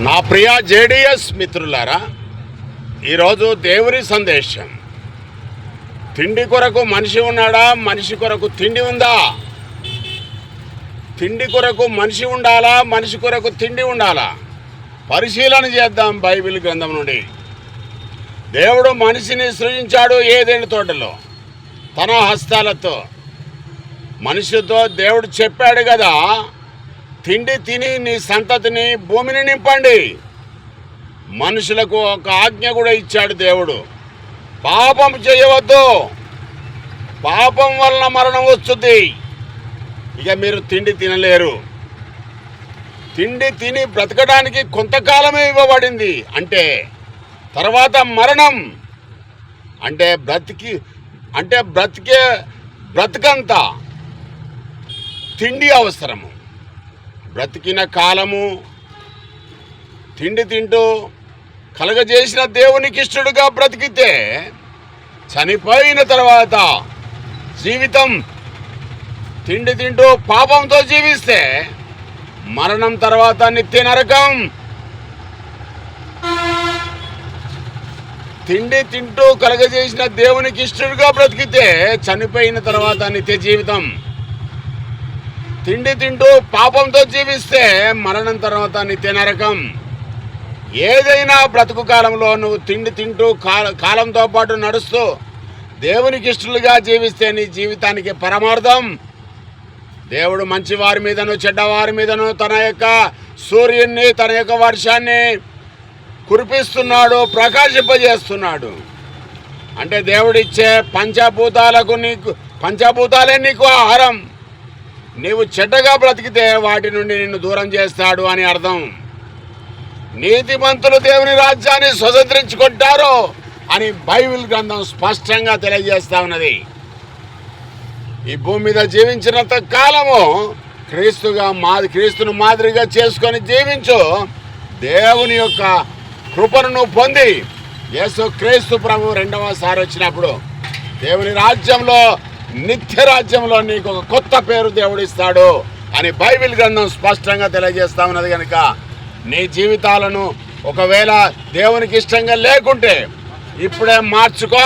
నా ప్రియ జేడీఎస్ మిత్రులారా, ఈరోజు దేవుని సందేశం. తిండి కొరకు మనిషి ఉన్నాడా? మనిషి కొరకు తిండి ఉందా? తిండి కొరకు మనిషి ఉండాలా? మనిషి కొరకు తిండి ఉండాలా? పరిశీలన చేద్దాం బైబిల్ గ్రంథం నుండి. దేవుడు మనిషిని సృజించాడు ఏదైనా తోటలో తన హస్తాలతో. మనిషితో దేవుడు చెప్పాడు కదా, తిండి తిని నీ సంతతిని భూమిని నింపండి. మనుషులకు ఒక ఆజ్ఞ కూడా ఇచ్చాడు దేవుడు, పాపం చేయవద్దు, పాపం వలన మరణం వస్తుంది. ఇక మీరు తిండి తినలేరు. తిండి తిని బ్రతకడానికి కొంతకాలమే ఇవ్వబడింది, అంటే తర్వాత మరణం. అంటే బ్రతికంతా తిండి అవసరము. బ్రతికిన కాలము తిండి తింటూ కలగజేసిన దేవునికి ఇష్టడుగా బ్రతికితే, చనిపోయిన తర్వాత జీవితం తిండి తింటూ పాపంతో జీవిస్తే మరణం తర్వాత నిత్య నరకం. తిండి తింటూ కలగజేసిన దేవునికి ఇష్టడుగా బ్రతికితే చనిపోయిన తర్వాత నిత్య జీవితం. తిండి తింటూ పాపంతో జీవిస్తే మరణం తర్వాత నిత్య నరకం. ఏదైనా బ్రతుకు కాలంలో నువ్వు తిండి తింటూ కాలంతో పాటు నడుస్తూ దేవునికి ఇష్టలుగా జీవిస్తే నీ జీవితానికి పరమార్థం. దేవుడు మంచి వారి మీదను చెడ్డవారి మీదను తన యొక్క సూర్యుడిని, తన యొక్క వర్షాన్ని కురిపిస్తున్నాడు, ప్రకాశింపజేస్తున్నాడు. అంటే దేవుడిచ్చే పంచభూతాలే నీకు ఆహారం. నీవు చెడ్డగా బ్రతికితే వాటి నుండి నిన్ను దూరం చేస్తాడు అని అర్థం. నీతిమంతులు దేవుని రాజ్యాన్ని స్వతంత్రించుకుంటారు అని బైబిల్ గ్రంథం స్పష్టంగా తెలియజేస్తా ఉన్నది. ఈ భూమి మీద జీవించినంత కాలము క్రీస్తును మాదిరిగా చేసుకొని జీవించు. దేవుని యొక్క కృపను నువ్వు పొంది యేసు క్రీస్తు ప్రభు రెండవసారి వచ్చినప్పుడు దేవుని రాజ్యంలో, నిత్య రాజ్యంలో నీకు ఒక కొత్త పేరు దేవుడిస్తాడు అని బైబిల్ గ్రంథం స్పష్టంగా తెలియజేస్తా ఉన్నది. కనుక నీ జీవితాలను ఒకవేళ దేవునికి ఇష్టంగా లేకుంటే ఇప్పుడే మార్చుకో.